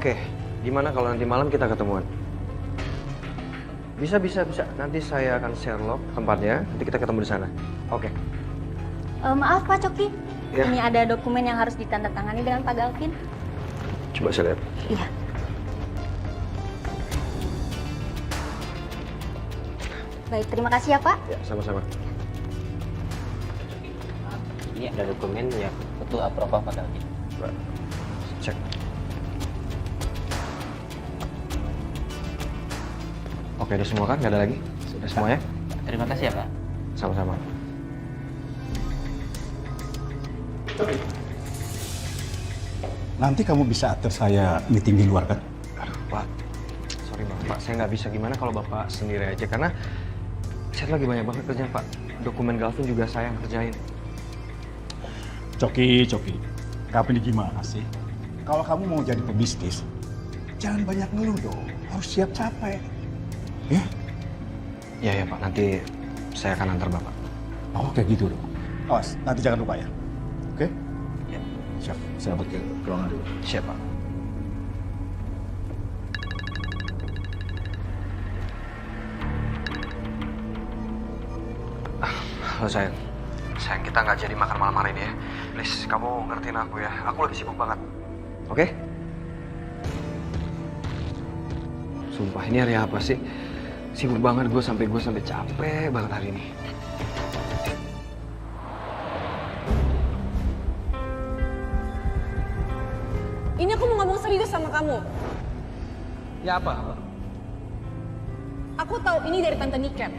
Oke, gimana kalau nanti malam kita ketemuan? Bisa. Nanti saya akan share log tempatnya, nanti kita ketemu di sana. Oke. Maaf Pak Coki, Ya. ini ada dokumen yang harus ditandatangani dengan Pak Galvin. Coba saya lihat. Iya. Baik, terima kasih ya Pak. Ya, sama-sama. Ini ada dokumen yang betul approval Pak Galvin. Coba cek. Oke, udah semua kan? Nggak ada lagi? Sudah semua ya? Terima kasih ya Pak. Sama-sama. Nanti kamu bisa atur saya meeting di luar kan? Aduh, Pak. Sorry Pak, saya nggak bisa. Gimana kalau Bapak sendiri aja? Karena saya lagi banyak banget kerjaan, Pak. Dokumen Galvin juga saya yang kerjain. Coki. Kamu ini gimana sih? Kalau kamu mau jadi pebisnis, jangan banyak ngeluh dong. Harus siap capek. Ya? Ya Pak. Nanti saya akan antar Bapak. Oh, kayak gitu dong. Awas, nanti jangan lupa ya. Oke? Ya. Siap. Saya buat ke ruangan dulu. Siap, Pak. Halo sayang. Sayang, kita nggak jadi makan malam hari ini ya. Please, kamu ngertiin aku ya. Aku lagi sibuk banget. Oke? Sumpah, ini hari apa sih? Sibuk banget gue sampai capek banget hari ini. Ini aku mau ngomong serius sama kamu. Ya apa? Aku tahu ini dari Tante Niken.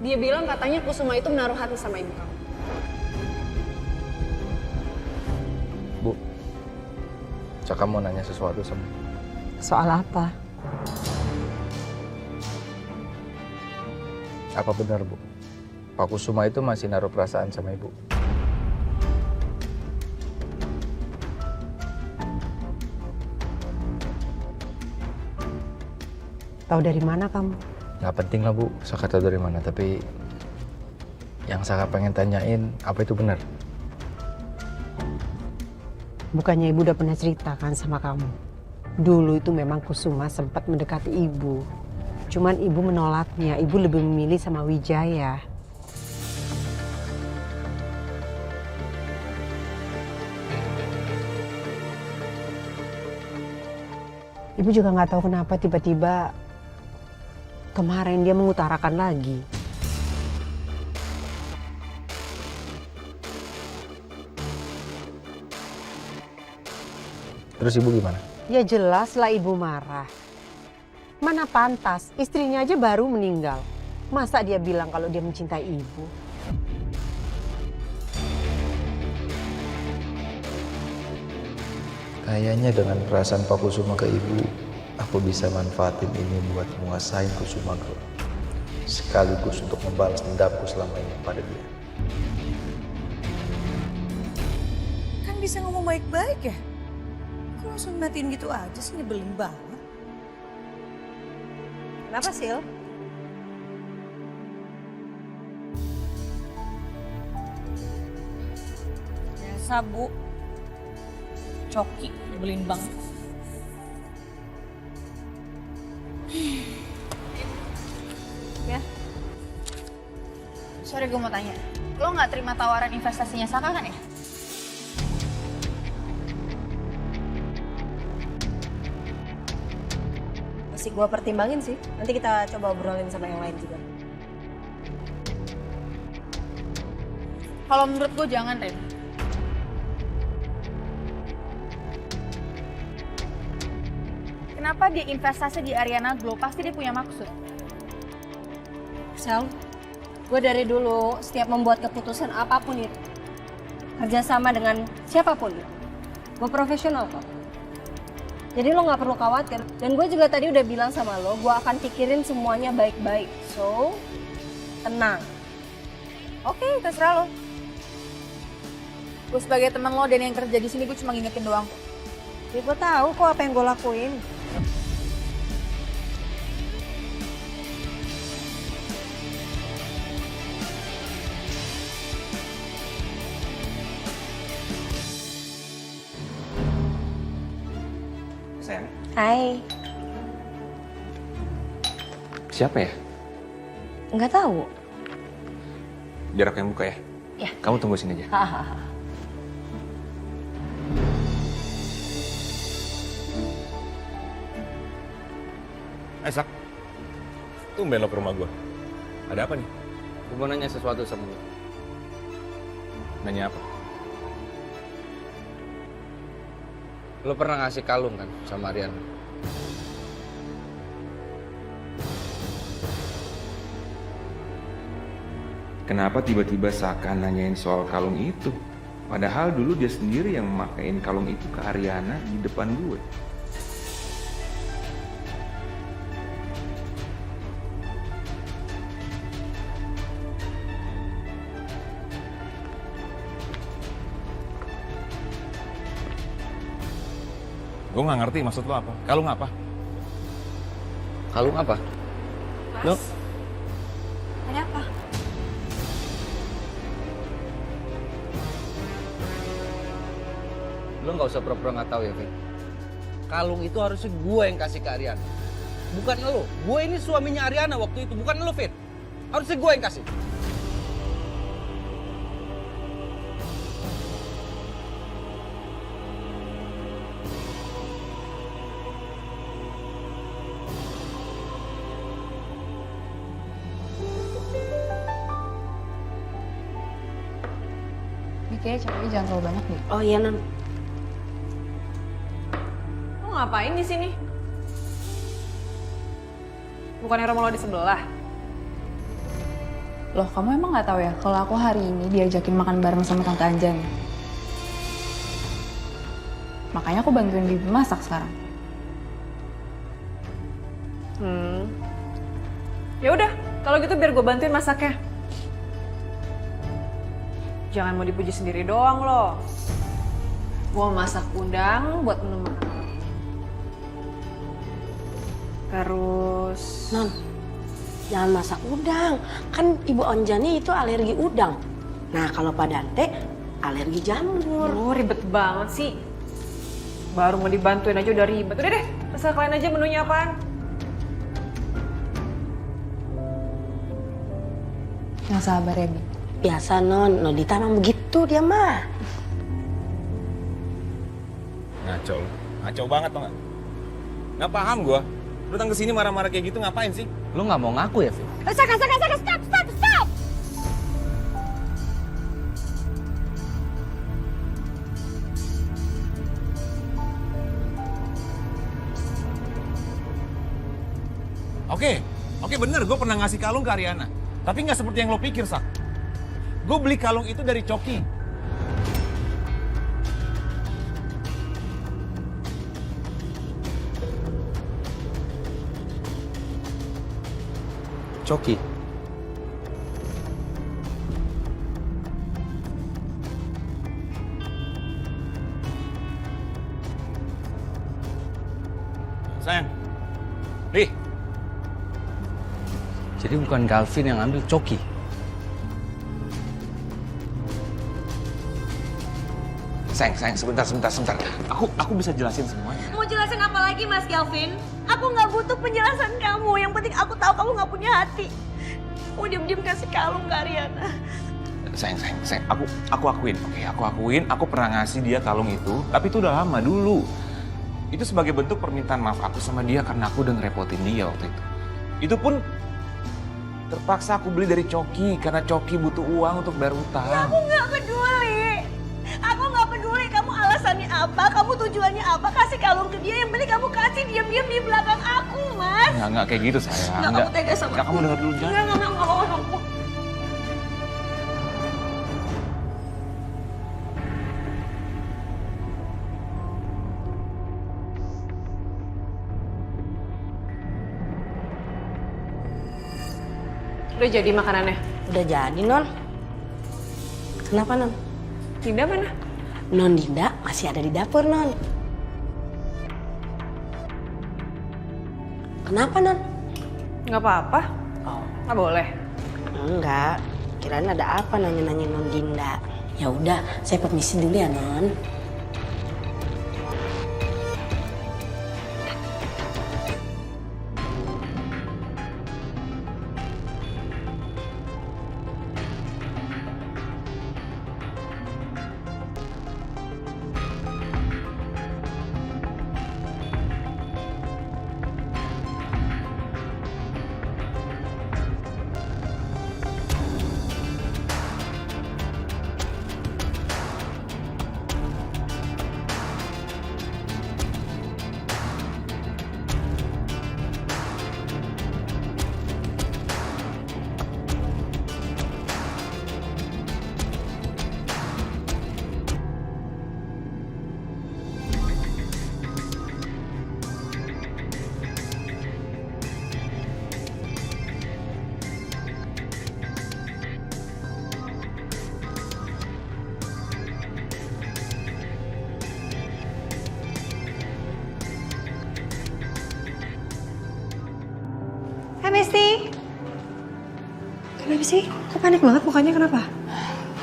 Dia bilang katanya Kusuma itu menaruh hati sama ibu kamu. Bu, Caka mau nanya sesuatu sama. Soal apa? Apa benar, Bu? Pak Kusuma itu masih naruh perasaan sama Ibu? Tahu dari mana kamu? Nggak penting lah, Bu. Saka tahu dari mana. Tapi yang Saka pengen tanyain, apa itu benar? Bukannya ibu udah pernah ceritakan sama kamu? Dulu itu memang Kusuma sempat mendekati ibu. Cuman ibu menolaknya, ibu lebih memilih sama Wijaya. Ibu juga nggak tahu kenapa tiba-tiba kemarin dia mengutarakan lagi. Terus Ibu gimana? Ya jelas lah ibu marah. Mana pantas, istrinya aja baru meninggal. Masa dia bilang kalau dia mencintai ibu? Kayaknya dengan perasaan Pak Kusuma ke Ibu, aku bisa manfaatin ini buat menguasain Kusuma Girl. Sekaligus untuk membalas dendamku selama ini pada dia. Kan bisa ngomong baik-baik ya? Kok langsung matiin gitu aja sih, nyebelin banget. Kenapa Sil? Biasa Bu. Coki, nyebelin banget. Ya. Sorry, gue mau tanya. Lo nggak terima tawaran investasinya Saka kan ya? Masih gue pertimbangin sih. Nanti kita coba obrolin sama yang lain juga. Kalau menurut gue jangan, Ren. Kenapa dia investasi di Ariana Glow? Pasti dia punya maksud. Sel, gue dari dulu setiap membuat keputusan apapun itu, kerjasama dengan siapapun itu, gue profesional kok. Jadi lo gak perlu khawatir. Dan gue juga tadi udah bilang sama lo, gue akan pikirin semuanya baik-baik. So, tenang. Oke, terserah lo. Gue sebagai teman lo dan yang kerja di sini gue cuma ngingetin doang. Ya gue tahu kok apa yang gue lakuin. Sayang, Hai. Siapa ya? Nggak tahu. Biar aku yang buka ya. Ya. Kamu tunggu sini aja. Hahaha. Sak, tumben lo ke rumah gue. Ada apa nih? Gue mau nanya sesuatu sama lo. Nanya apa? Lo pernah ngasih kalung kan sama Ariana? Kenapa tiba-tiba seakan nanyain soal kalung itu? Padahal dulu dia sendiri yang memakai kalung itu ke Ariana di depan gue. Gue nggak ngerti maksud lo apa. Kalung apa? Kalung apa? Lo? Ada apa? Lo nggak usah pura-pura nggak tahu ya, Vin. Kalung itu harusnya gue yang kasih ke Ariana. Bukan lo. Gue ini suaminya Ariana waktu itu, bukan lo, Vin. Harusnya gue yang kasih. Ini kayaknya ceweknya jangan terlalu banyak deh. Oh iya, Non. Lo ngapain di sini? Bukannya rumah lo di sebelah? Loh, kamu emang nggak tahu ya kalau aku hari ini diajakin makan bareng sama Tante Anjani? Makanya aku bantuin Bibi masak sekarang. Ya udah, kalau gitu biar gue bantuin masaknya. Jangan mau dipuji sendiri doang loh. Gue masak udang buat menu makan. Terus... Non, jangan masak udang. Kan Ibu Anjani itu alergi udang. Nah, kalau Pak Dante alergi jamur. Oh, ribet banget sih. Baru mau dibantuin aja udah ribet. Udah deh, terserah kalian aja menunya apaan. Yang sabar ya, Bi. Biasa, Non. Nodita emang begitu dia mah. Ngaco lo. Ngaco banget tau gak? Nggak paham gue. Lu datang ke sini marah-marah kayak gitu ngapain sih? Lo nggak mau ngaku ya, Vin? Stop! Oke bener, gue pernah ngasih kalung ke Ariana. Tapi nggak seperti yang lo pikir, Sak. Gue beli kalung itu dari Coki. Coki. Sayang. Nih. Jadi bukan Galvin yang ambil Coki. Sayang, sebentar. Aku bisa jelasin semuanya. Mau jelasin apa lagi, Mas Galvin? Aku nggak butuh penjelasan kamu. Yang penting aku tahu kamu nggak punya hati. Mau diam-diam kasih kalung ke Ariana. Sayang. Aku akuin, oke? Aku akuin, aku pernah ngasih dia kalung itu. Tapi itu udah lama dulu. Itu sebagai bentuk permintaan maaf aku sama dia karena aku udah ngerepotin dia waktu itu. Itu pun terpaksa aku beli dari Coki karena Coki butuh uang untuk bayar utang. Ya, aku nggak peduli. Aku nggak peduli kamu alasannya apa, kamu tujuannya apa. Kasih kalung ke dia, yang penting kamu kasih diam-diam di belakang aku, Mas. Nggak kayak gitu, sayang. Nggak, kamu tega sama Nggak, kamu dengar dulu, jangan. Nggak mau. Udah jadi makanannya? Udah jadi, Non. Kenapa, Non? Dinda mana? Non Dinda masih ada di dapur, Non. Kenapa, Non? Nggak apa-apa. Oh, Nggak boleh. enggak. Kirain ada apa nanya-nanya Non Dinda. Ya udah, saya permisi dulu ya, Non. Besti. Kenapa sih? Kok panik banget mukanya, kenapa?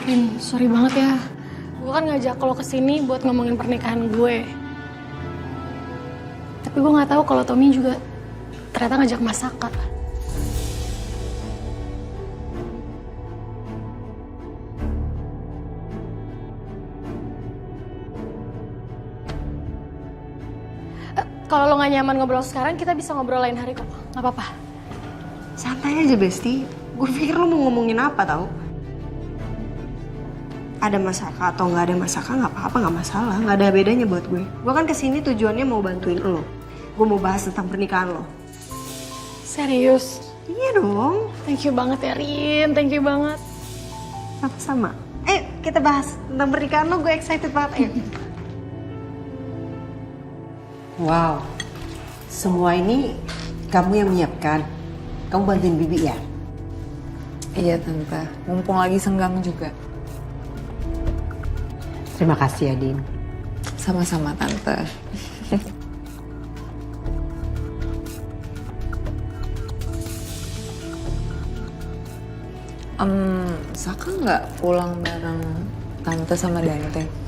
Rin, sorry banget ya. Gue kan ngajak lo kesini buat ngomongin pernikahan gue. Tapi gue nggak tahu kalau Tommy juga ternyata ngajak Mas Saka. Kalau lo nggak nyaman ngobrol sekarang, kita bisa ngobrol lain hari kok. Nggak apa-apa. Santai aja, Besti. Gue pikir lo mau ngomongin apa tau? Ada Masaka atau nggak ada Masaka nggak apa-apa, nggak masalah. Nggak ada bedanya buat gue. Gue kan kesini tujuannya mau bantuin lo. Gue mau bahas tentang pernikahan lo. Serius? Iya dong. Thank you banget ya, Rin. Thank you banget. Sama-sama. Kita bahas tentang pernikahan lo. Gue excited banget. Wow, semua ini kamu yang menyiapkan. Kamu bantuin Bibi ya? Iya Tante, mumpung lagi senggang juga. Terima kasih ya, Din. Sama-sama Tante. Saka nggak pulang bareng Tante sama Dante?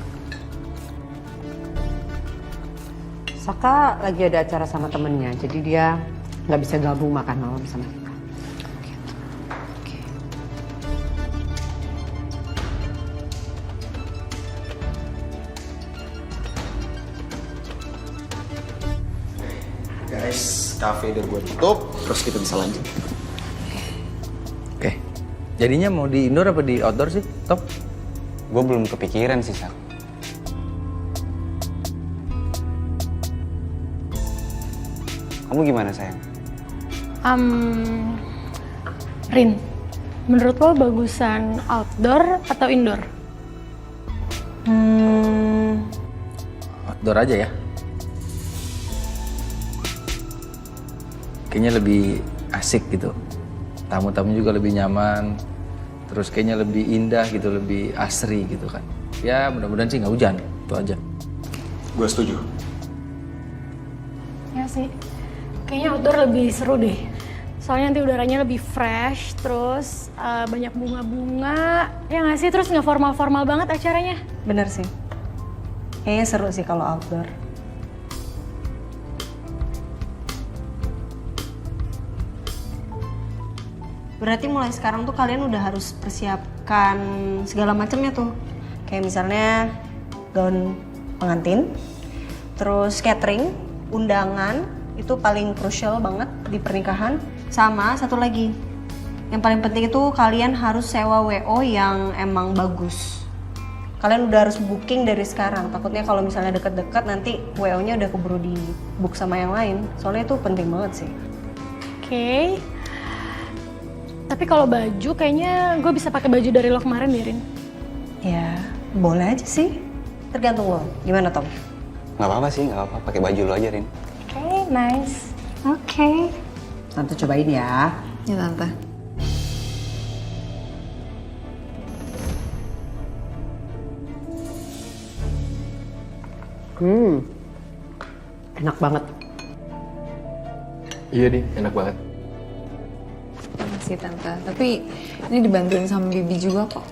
Saka lagi ada acara sama temennya, jadi dia nggak bisa gabung makan malam sama kita. Oke. Guys, cafe udah gue tutup, terus kita bisa lanjut. Oke. Jadinya mau di indoor apa di outdoor sih, Top? Gue belum kepikiran sih, Sak. Kamu gimana, sayang? Rin, menurut lo bagusan outdoor atau indoor? Outdoor aja ya. Kayaknya lebih asik gitu. Tamu-tamu juga lebih nyaman. Terus kayaknya lebih indah gitu, lebih asri gitu kan. Ya mudah-mudahan sih nggak hujan, itu aja. Gue setuju. Ya sih. Kayaknya outdoor lebih seru deh. Soalnya nanti udaranya lebih fresh, terus banyak bunga-bunga. Ya nggak sih? Terus nggak formal-formal banget acaranya. Bener sih. Kayaknya seru sih kalau outdoor. Berarti mulai sekarang tuh kalian udah harus persiapkan segala macamnya tuh. Kayak misalnya gaun pengantin, terus catering, undangan, itu paling krusial banget di pernikahan. Sama satu lagi, yang paling penting itu kalian harus sewa WO yang emang bagus. Kalian udah harus booking dari sekarang. Takutnya kalau misalnya deket-deket nanti WO-nya udah keburu di book sama yang lain. Soalnya itu penting banget sih. Oke. Tapi kalau baju kayaknya gue bisa pakai baju dari lo kemarin deh, Rin. Ya, boleh aja sih. Tergantung lo. Gimana, Tom? Nggak apa-apa sih, nggak apa-apa. Pakai baju lo aja, Rin. Oke, nice. Oke. Tante cobain ya. Ya Tante. Enak banget. Iya, Din. Enak banget. Makasih Tante. Tapi ini dibantuin sama Bibi juga kok.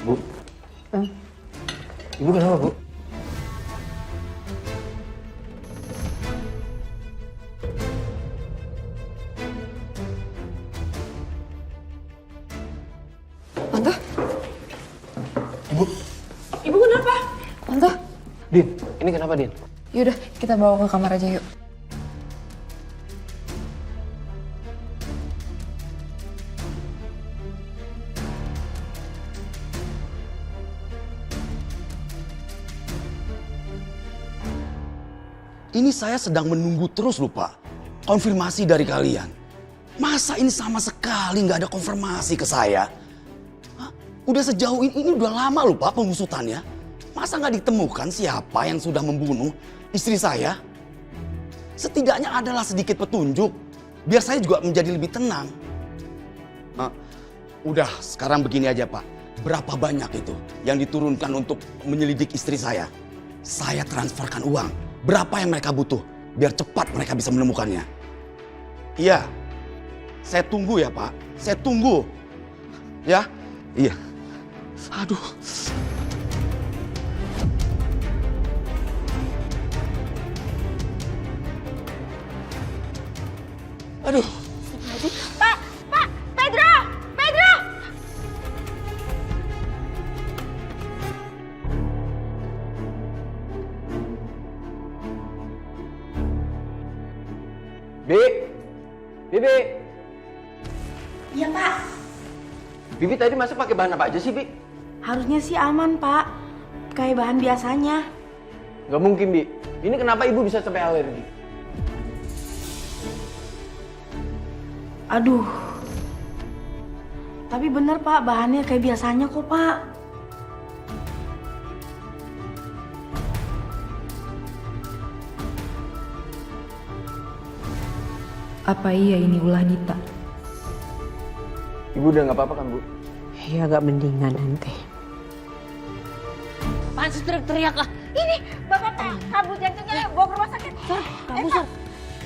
Bu. Ibu kenapa, Bu? Tante? Ibu. Ibu kenapa? Tante? Din, ini kenapa, Din? Yaudah, kita bawa ke kamar aja yuk. Ini saya sedang menunggu terus loh Pak, konfirmasi dari kalian. Masa ini sama sekali nggak ada konfirmasi ke saya? Hah? Udah sejauh ini udah lama loh Pak pengusutannya. Masa nggak ditemukan siapa yang sudah membunuh istri saya? Setidaknya adalah sedikit petunjuk. Biar saya juga menjadi lebih tenang. Udah, sekarang begini aja Pak. Berapa banyak itu yang diturunkan untuk menyelidik istri saya? Saya transferkan uang. Berapa yang mereka butuh? Biar cepat mereka bisa menemukannya. Iya, saya tunggu ya Pak. Saya tunggu. Ya, iya. Aduh. Aduh. Pak, Pedro! Pedro! Bibi. Iya, Pak. Bibi tadi masak pakai bahan apa aja sih, Bi? Harusnya sih aman, Pak. Kayak bahan biasanya. Gak mungkin, Bi. Ini kenapa ibu bisa sampai alergi? Aduh. Tapi bener, Pak. Bahannya kayak biasanya kok, Pak. Apa iya ini ulah Dita? Ibu udah gak apa-apa kan, Bu? Ya agak mendingan nanti. Apaan sih teriak-teriak ah? Ini bapak kabur jantungnya bawa ke rumah sakit. Sar, kamu Sar.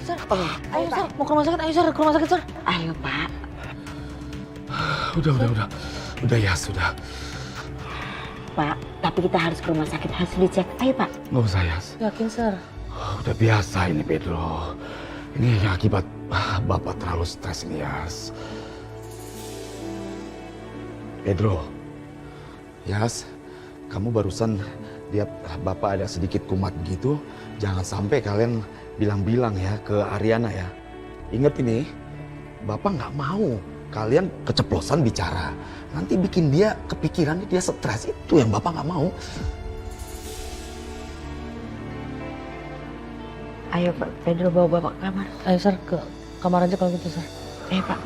Sar, ayo Sar, mau ke rumah sakit, ayo Sar, ke rumah sakit Sar. Ayo Pak. Udah ya, sudah. Pak, tapi kita harus ke rumah sakit, harus dicek. Ayo Pak. Nggak usah, Yas. Yakin Sar? Udah biasa ini, Pedro. Ini akibat Bapak terlalu stres ini, Yas. Pedro, Yas, kamu barusan lihat Bapak ada sedikit kumat begitu. Jangan sampai kalian bilang-bilang ya ke Ariana ya. Ingat ini, Bapak nggak mau kalian keceplosan bicara. Nanti bikin dia kepikiran, dia stres. Itu yang Bapak nggak mau. Ayo Pak, Pedro bawa Bapak ke kamar. Ayo Sar, ke kamar aja kalau gitu Sar. Ayo Pak.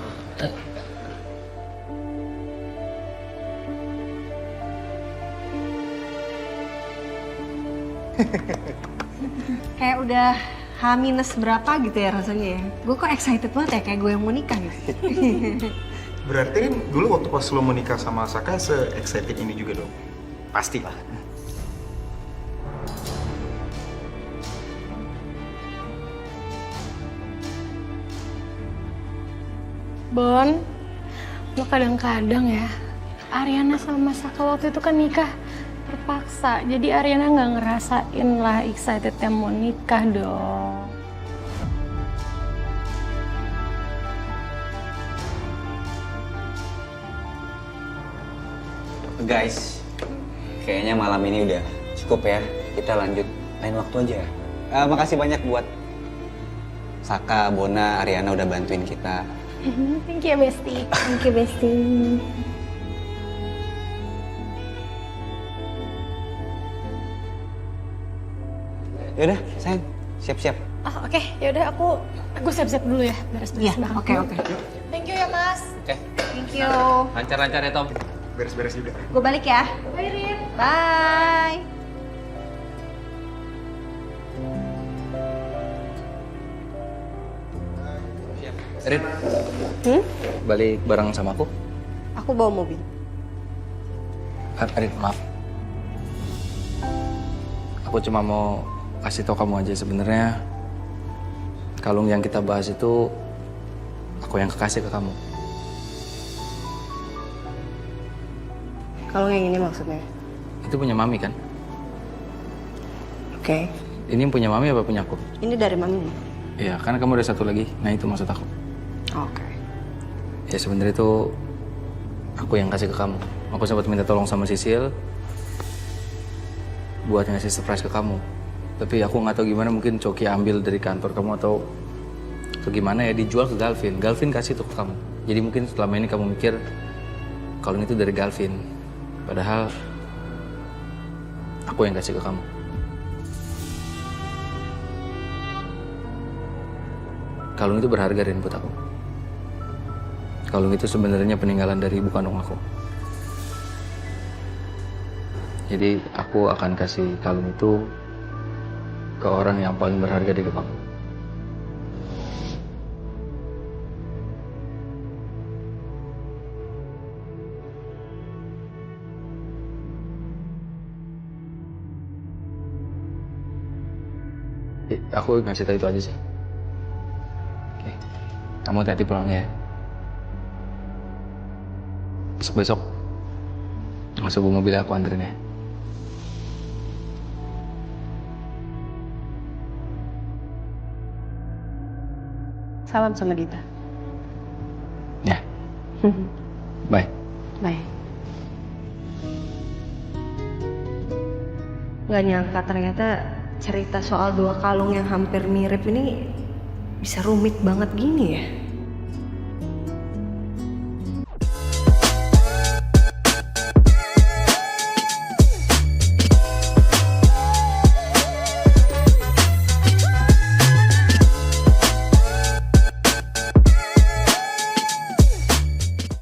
Kayak udah H- berapa gitu ya rasanya ya. Gue kok excited banget ya, kayak gue yang mau nikah gitu. Berarti kan dulu waktu pas lo menikah sama Saka se-excited ini juga dong? Pastilah. Bon, lo kadang-kadang ya, Ariana sama Saka waktu itu kan nikah terpaksa. Jadi Ariana nggak ngerasain lah excitednya mau nikah dong. Guys, kayaknya malam ini udah cukup ya. Kita lanjut lain waktu aja. Makasih banyak buat Saka, Bona, Ariana udah bantuin kita. Thank you, Besti. Thank you, Besti. Yaudah, sayang, siap-siap. Oh, oke. Yaudah aku siap-siap dulu ya. Beres-beres banget. Oke. Thank you ya, Mas. Oke. Thank you. Lancar-lancar ya, Tom. Beres-beres juga. Gue balik ya. Bye, Rin. Bye. Rin, balik bareng sama aku. Aku bawa mobil. Rin, maaf. Aku cuma mau kasih tau kamu aja sebenarnya kalung yang kita bahas itu aku yang kekasih ke kamu. Kalung yang ini maksudnya? Itu punya Mami kan? Oke. Ini punya Mami apa punya aku? Ini dari Mami. Iya, karena kamu ada satu lagi. Nah, itu maksud aku. Oke. Ya sebenarnya itu aku yang kasih ke kamu. Aku sempat minta tolong sama Sisil buat ngasih surprise ke kamu. Tapi aku nggak tahu gimana, mungkin Coki ambil dari kantor kamu atau gimana ya, dijual ke Galvin. Galvin kasih itu ke kamu. Jadi mungkin selama ini kamu mikir kalung itu dari Galvin. Padahal aku yang kasih ke kamu. Kalung itu berharga, Rin, buat aku. Kalung itu sebenarnya peninggalan dari ibu kandung aku. Jadi aku akan kasih kalung itu ke orang yang paling berharga di hidup aku. Aku ngasih tahu itu aja sih. Oke. Kamu hati-hati pulang ya. Besok masuk mobil aku anterin ya. Salam sama Dita. Ya. Bye. Bye. Gak nyangka ternyata cerita soal 2 kalung yang hampir mirip ini bisa rumit banget gini ya.